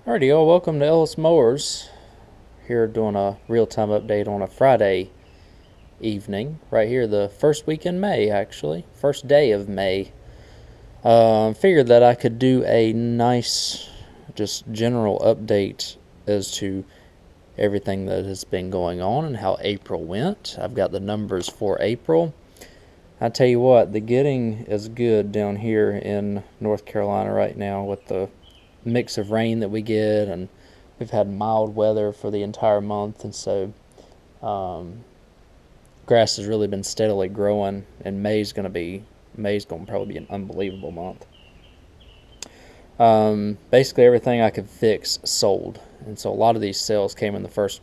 Alrighty, y'all. Welcome to Ellis Mowers. Here doing a real-time update on a Friday evening. Right here, the first week in May, actually. First day of May. Figured that I could do a nice, just general update as to everything that has been going on and how April went. I've got the numbers for April. I tell you what, the getting is good down here in North Carolina right now with the mix of rain that we get, and we've had mild weather for the entire month, and so grass has really been steadily growing, and May's going to probably be an unbelievable month. Basically everything I could fix sold, and so a lot of these sales came in the first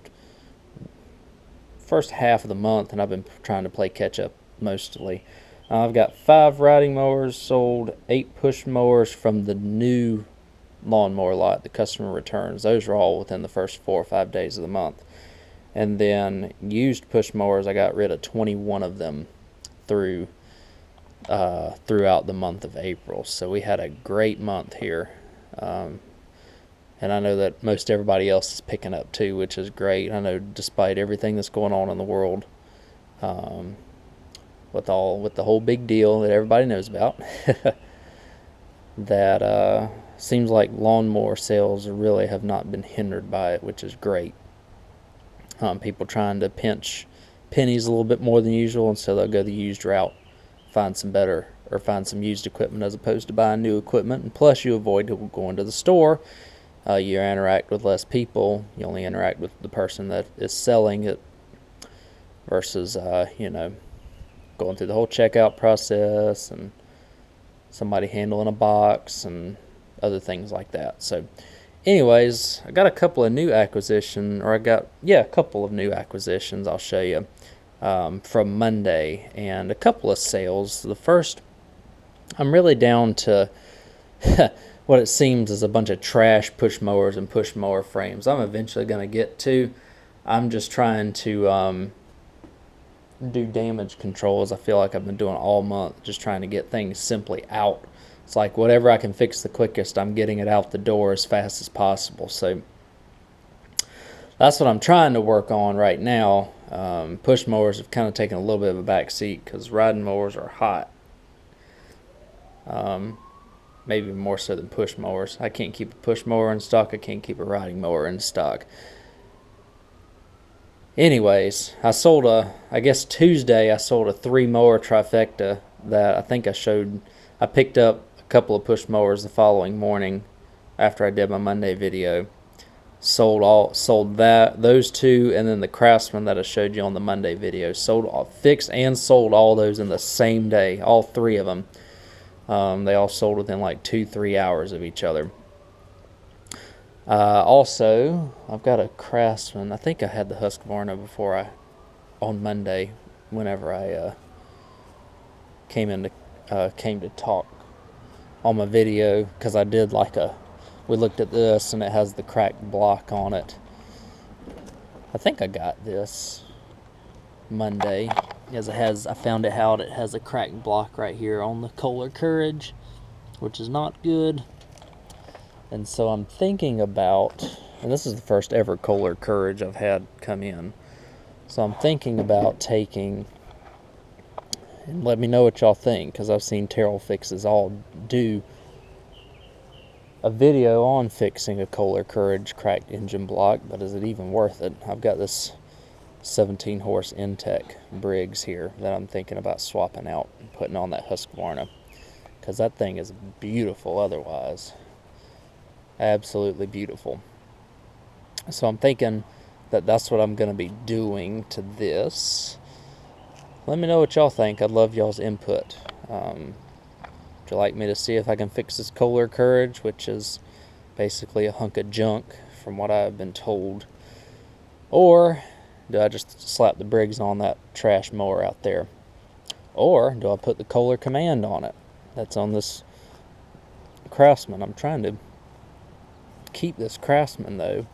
half of the month, and I've been trying to play catch up mostly. I've got 5 riding mowers sold, 8 push mowers from the new lawnmower lot, the customer returns. Those are all within the first 4 or 5 days of the month. And then used push mowers, I got rid of 21 of them throughout the month of April. So we had a great month here. And I know that most everybody else is picking up too, which is great. I know despite everything that's going on in the world, with the whole big deal that everybody knows about, that seems like lawnmower sales really have not been hindered by it, which is great. People trying to pinch pennies a little bit more than usual, and so they'll go the used route, find some used equipment as opposed to buying new equipment. And plus, you avoid going to the store. You interact with less people. You only interact with the person that is selling it versus going through the whole checkout process and somebody handling a box and other things like that. So anyways, I got a couple of new acquisitions I'll show you from Monday, and a couple of sales. The first, I'm really down to what it seems is a bunch of trash push mowers and push mower frames. I'm eventually going to get to. I'm just trying to do damage control, as I feel like I've been doing all month, just trying to get things simply out. It's like whatever I can fix the quickest, I'm getting it out the door as fast as possible. So that's what I'm trying to work on right now. Push mowers have kind of taken a little bit of a back seat because riding mowers are hot. Maybe more so than push mowers. I can't keep a push mower in stock. I can't keep a riding mower in stock. Anyways, I guess Tuesday I sold a 3 mower trifecta that I think I picked up a couple of push mowers the following morning after I did my Monday video. Sold those 2, and then the Craftsman that I showed you on the Monday video. Fixed and sold all those in the same day, all 3 of them. They all sold within like 2-3 hours of each other. Also, I've got a Craftsman. I think I had the Husqvarna on Monday, whenever I came to talk on my video, because I did we looked at this and it has the cracked block on it. I think I got this Monday, as I found out it has a cracked block right here on the Kohler Courage, which is not good. And so I'm thinking about, and this is the first ever Kohler Courage I've had come in, so I'm thinking about taking, and let me know what y'all think, because I've seen Terrell Fixes all do a video on fixing a Kohler Courage cracked engine block, but is it even worth it? I've got this 17 horse Intech Briggs here that I'm thinking about swapping out and putting on that Husqvarna, because that thing is beautiful otherwise. Absolutely beautiful. So I'm thinking that that's what I'm going to be doing to this. Let me know what y'all think. I'd love y'all's input. Would you like me to see if I can fix this Kohler Courage, which is basically a hunk of junk from what I've been told? Or do I just slap the Briggs on that trash mower out there? Or do I put the Kohler Command on it that's on this Craftsman? I'm trying to keep this Craftsman though,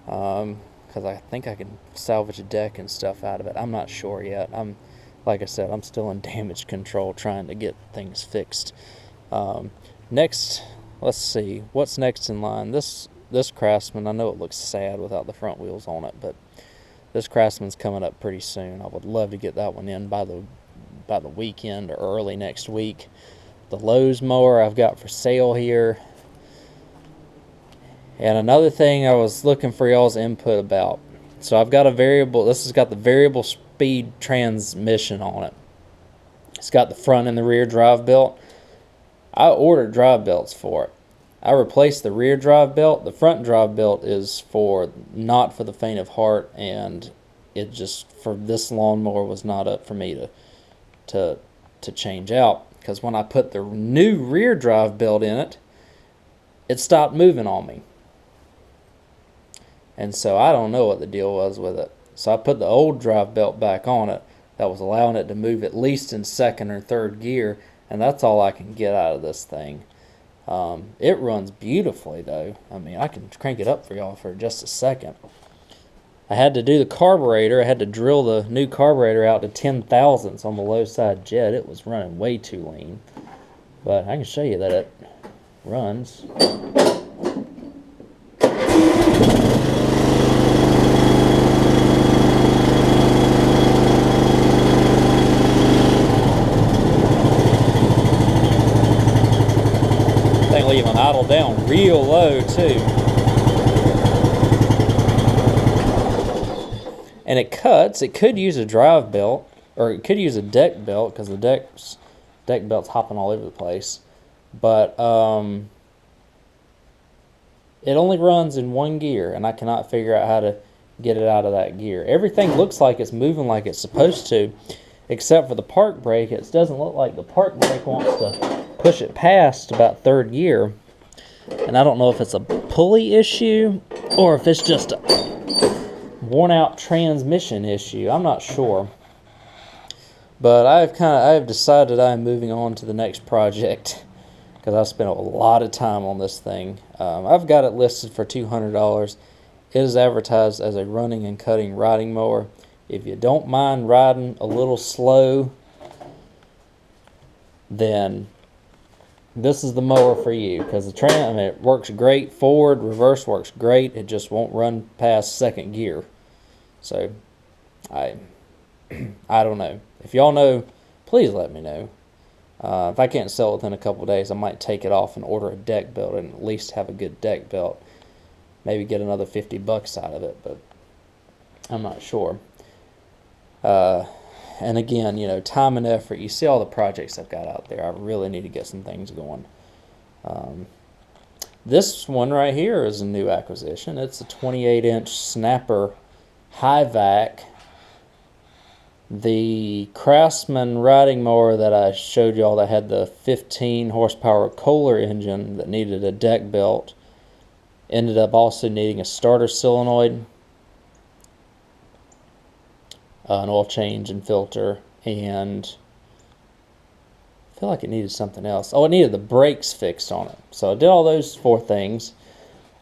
because I think I can salvage a deck and stuff out of it. I'm not sure yet. Like I said, I'm still in damage control trying to get things fixed. Next, let's see what's next in line. This this Craftsman, I know it looks sad without the front wheels on it, but this Craftsman's coming up pretty soon. I would love to get that one in by the weekend or early next week. The Lowe's mower I've got for sale here. And another thing I was looking for y'all's input about. So I've got a variable, this has got the variable speed transmission on it. It's got the front and the rear drive belt. I ordered drive belts for it. I replaced the rear drive belt. The front drive belt is not for the faint of heart, and it just, for this lawnmower, was not up for me to change out, because when I put the new rear drive belt in it, it stopped moving on me. And so I don't know what the deal was with it. So I put the old drive belt back on it that was allowing it to move at least in second or third gear, and that's all I can get out of this thing. It runs beautifully though. I mean, I can crank it up for y'all for just a second. I had to do the carburetor. I had to drill the new carburetor out to 10 thousandths on the low side jet. It was running way too lean. But I can show you that it runs. Thing leaving idle down real low too. And it cuts. It could use a drive belt, or it could use a deck belt, because the deck belt's hopping all over the place. But it only runs in one gear, and I cannot figure out how to get it out of that gear. Everything looks like it's moving like it's supposed to, except for the park brake. It doesn't look like the park brake wants to push it past about third gear. And I don't know if it's a pulley issue or if it's just a worn out transmission issue. I'm not sure. But I've decided I'm moving on to the next project, because I've spent a lot of time on this thing. I've got it listed for $200. It is advertised as a running and cutting riding mower. If you don't mind riding a little slow, then this is the mower for you, because it works great forward, reverse works great. It just won't run past second gear. So I don't know. If y'all know, please let me know. If I can't sell it within a couple days, I might take it off and order a deck belt, and at least have a good deck belt. Maybe get another $50 out of it, but I'm not sure. And again, you know, time and effort. You see all the projects I've got out there. I really need to get some things going. This one right here is a new acquisition. It's a 28-inch snapper high vac. The Craftsman riding mower that I showed y'all that had the 15 horsepower Kohler engine that needed a deck belt ended up also needing a starter solenoid, an oil change and filter, and I feel like it needed something else. Oh, it needed the brakes fixed on it. So I did all those 4 things.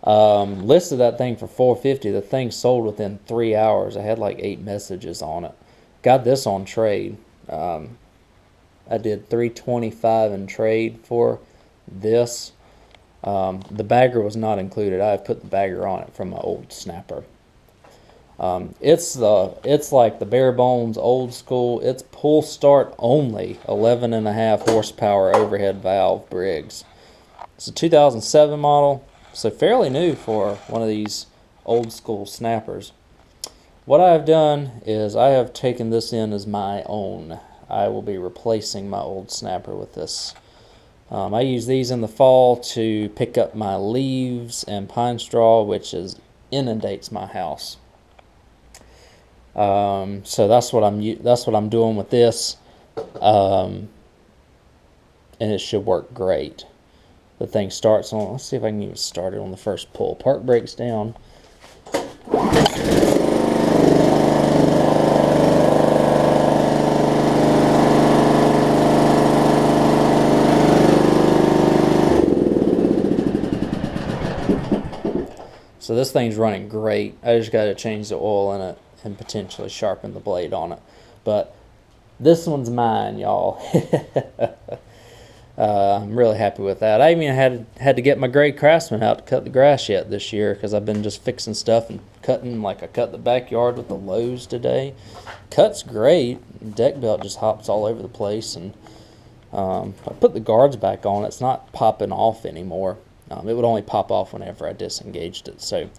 Listed that thing for $450. The thing sold within 3 hours. I had like 8 messages on it. Got this on trade. I did $325 in trade for this. The bagger was not included. I put the bagger on it from my old snapper. It's like the bare bones old school. It's pull start only 11.5 horsepower overhead valve Briggs. It's a 2007 model, so fairly new for one of these old school snappers. What I have done is I have taken this in as my own. I will be replacing my old snapper with this. I use these in the fall to pick up my leaves and pine straw, which inundates my house. So that's what I'm doing with this, and it should work great. The thing starts on. Let's see if I can even start it on the first pull. Park brake's down. So this thing's running great. I just got to change the oil in it and potentially sharpen the blade on it. But this one's mine, y'all. I'm really happy with that. I even had to get my gray Craftsman out to cut the grass yet this year, because I've been just fixing stuff and cutting. Like I cut the backyard with the Lowe's today. Cut's great. Deck belt just hops all over the place, and I put the guards back on. It's not popping off anymore. It would only pop off whenever I disengaged it. So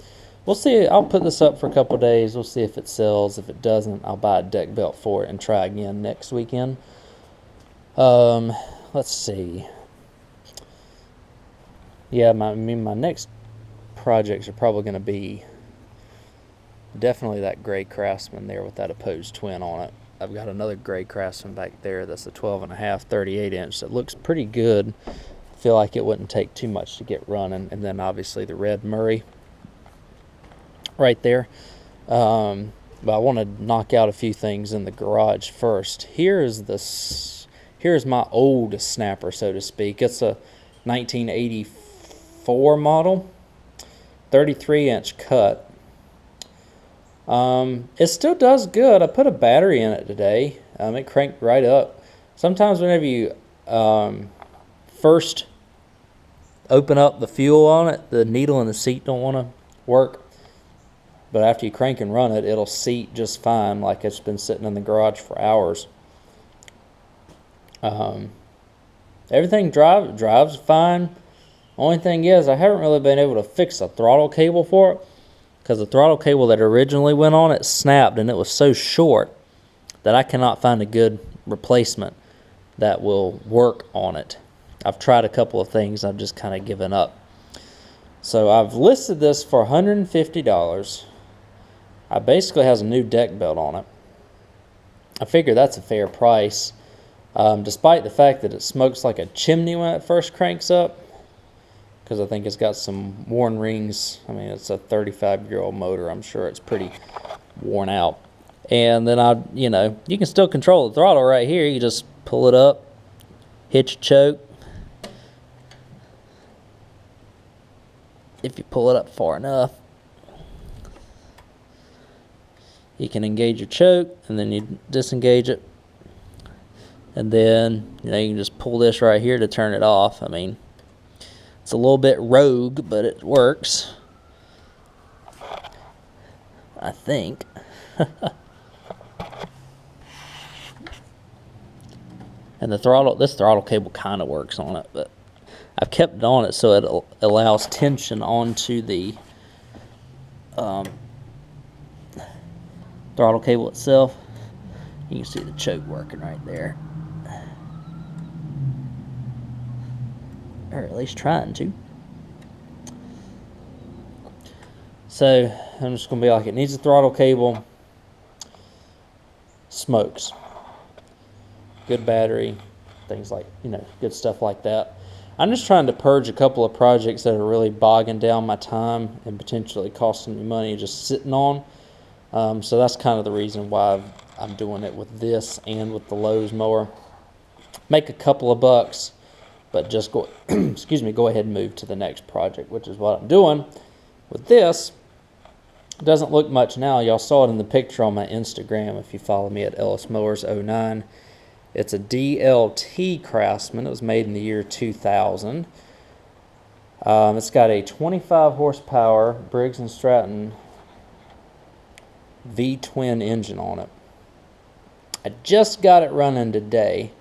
we'll see. I'll put this up for a couple days. We'll see if it sells. If it doesn't, I'll buy a deck belt for it and try again next weekend. Let's see. Yeah, my next projects are probably going to be definitely that gray Craftsman there with that opposed twin on it. I've got another gray Craftsman back there that's a 12.5 38-inch that looks pretty good. I feel like it wouldn't take too much to get running. And then obviously the red Murray right there. But I want to knock out a few things in the garage first. Here's my old snapper, so to speak. It's a 1984 model, 33-inch cut. It still does good. I put a battery in it today. It cranked right up. Sometimes whenever you first open up the fuel on it, the needle in the seat don't want to work. But after you crank and run it, it'll seat just fine, like it's been sitting in the garage for hours. Everything drives fine. Only thing is, I haven't really been able to fix a throttle cable for it, because the throttle cable that originally went on it snapped, and it was so short that I cannot find a good replacement that will work on it. I've tried a couple of things. I've just kind of given up. So I've listed this for $150. It basically has a new deck belt on it. I figure that's a fair price, despite the fact that it smokes like a chimney when it first cranks up, because I think it's got some worn rings. I mean, it's a 35-year-old motor. I'm sure it's pretty worn out. And then you can still control the throttle right here. You just pull it up, hit your choke. If you pull it up far enough, you can engage your choke, and then you disengage it. And then, you can just pull this right here to turn it off. I mean, it's a little bit rogue, but it works, I think. And this throttle cable kind of works on it, but I've kept it on it so it allows tension onto the throttle cable itself. You can see the choke working right there, or at least trying to. So I'm just going to be like, it needs a throttle cable, smokes, good battery, things like, good stuff like that. I'm just trying to purge a couple of projects that are really bogging down my time and potentially costing me money just sitting on. So that's kind of the reason why I'm doing it with this and with the Lowe's mower. Make a couple of bucks, but just go go ahead and move to the next project, which is what I'm doing with this. It doesn't look much now. Y'all saw it in the picture on my Instagram if you follow me at Ellis Mowers 09. It's a DLT Craftsman. It was made in the year 2000. It's got a 25 horsepower Briggs & Stratton V-twin engine on it. I just got it running today.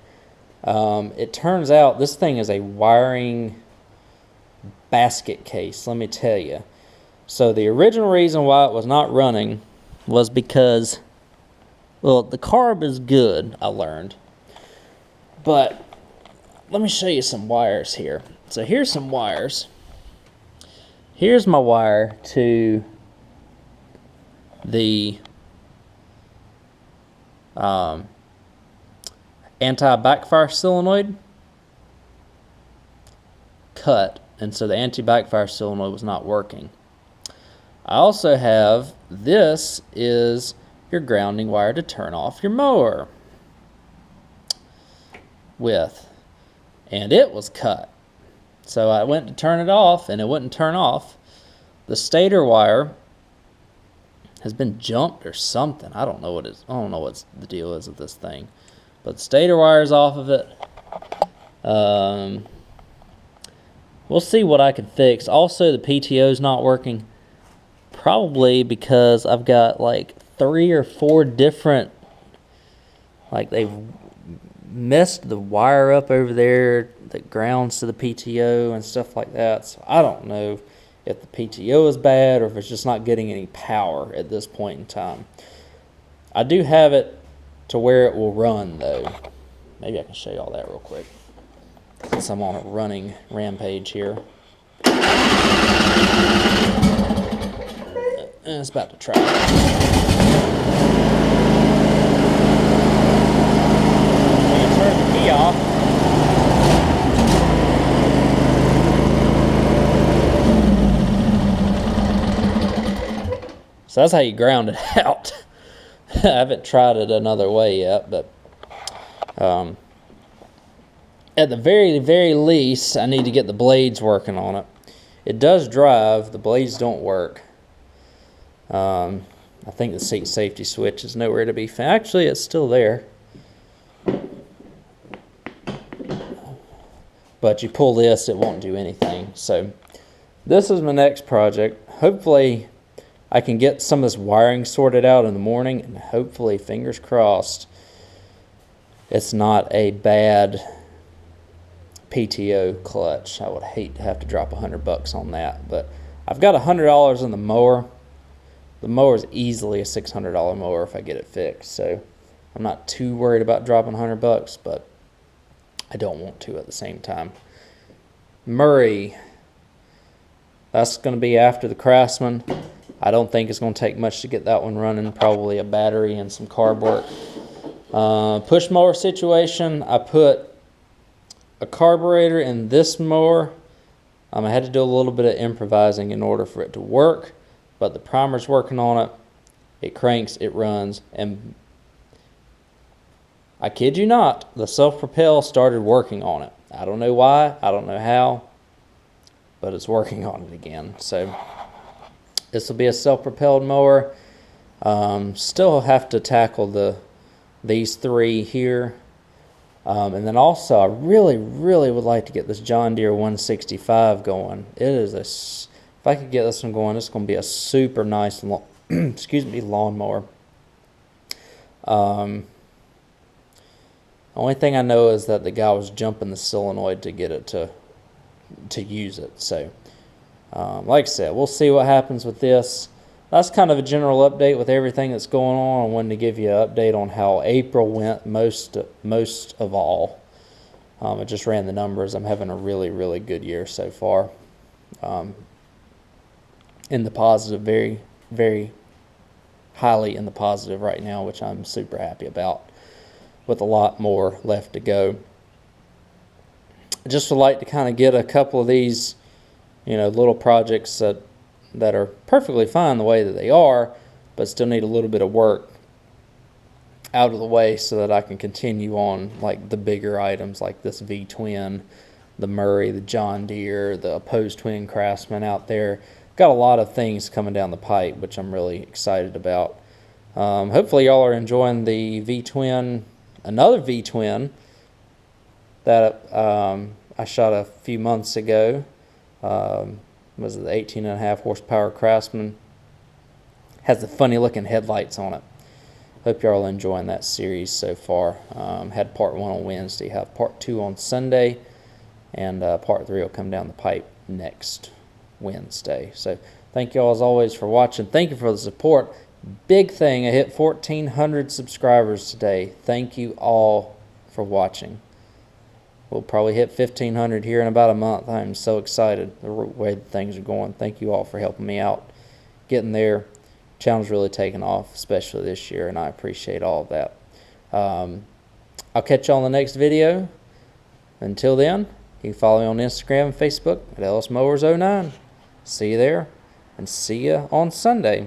It turns out this thing is a wiring basket case, let me tell you. So the original reason why it was not running was because, well, the carb is good, I learned. But let me show you some wires here. So here's some wires. Here's my wire to the anti-backfire solenoid cut, and so the anti-backfire solenoid was not working. I also have, this is your grounding wire to turn off your mower with, and it was cut. So I went to turn it off and it wouldn't turn off. The stator wire has been jumped or something. I don't know what the deal is with this thing. But the stator wire is off of it. We'll see what I can fix. Also, the PTO is not working. Probably because I've got like 3 or 4 different, like they've messed the wire up over there that grounds to the PTO and stuff like that. So I don't know if the PTO is bad or if it's just not getting any power at this point in time. I do have it to where it will run though. Maybe I can show you all that real quick since I'm on a running rampage here. And it's about to try. When you turn the key off, so that's how you ground it out. I haven't tried it another way yet, but at the very least, I need to get the blades working on it. It does drive, the blades don't work. I think the seat safety switch is nowhere to be found. Actually, it's still there. But you pull this, it won't do anything. So this is my next project. Hopefully I can get some of this wiring sorted out in the morning, and hopefully, fingers crossed, it's not a bad PTO clutch. I would hate to have to drop $100 on that, but I've got $100 in the mower. The mower is easily a $600 mower if I get it fixed, so I'm not too worried about dropping $100, but I don't want to at the same time. Murray, that's going to be after the Craftsman. I don't think it's going to take much to get that one running, probably a battery and some carb work. Push mower situation, I put a carburetor in this mower. I had to do a little bit of improvising in order for it to work, but the primer's working on it. It cranks, it runs, and I kid you not, the self-propel started working on it. I don't know why, I don't know how, but it's working on it again. So this will be a self-propelled mower. Still have to tackle these 3 here. And then also, I really would like to get this John Deere 165 going. It is if I could get this one going, it's going to be a super nice lawnmower. Only thing I know is that the guy was jumping the solenoid to get it to use it. So, like I said, we'll see what happens with this. That's kind of a general update with everything that's going on. I wanted to give you an update on how April went most of all. I just ran the numbers. I'm having a really good year so far. In the positive, very highly in the positive right now, which I'm super happy about, with a lot more left to go. I just would like to kind of get a couple of these, little projects that are perfectly fine the way that they are, but still need a little bit of work out of the way so that I can continue on like the bigger items like this V-twin, the Murray, the John Deere, the opposed twin Craftsman out there. Got a lot of things coming down the pipe, which I'm really excited about. Hopefully y'all are enjoying the V-twin, another V-twin that I shot a few months ago. Was it the 18.5 horsepower Craftsman? Has the funny looking headlights on it. Hope y'all are enjoying that series so far. Had part 1 on Wednesday, have part 2 on Sunday, and part 3 will come down the pipe next Wednesday. So thank y'all as always for watching. Thank you for the support. Big thing, I hit 1,400 subscribers today. Thank you all for watching. We'll probably hit 1,500 here in about a month. I'm so excited the way things are going. Thank you all for helping me out getting there. Channel's really taken off, especially this year, and I appreciate all of that. I'll catch you on the next video. Until then, you can follow me on Instagram and Facebook at Ellis Mowers 09. See you there, and see you on Sunday.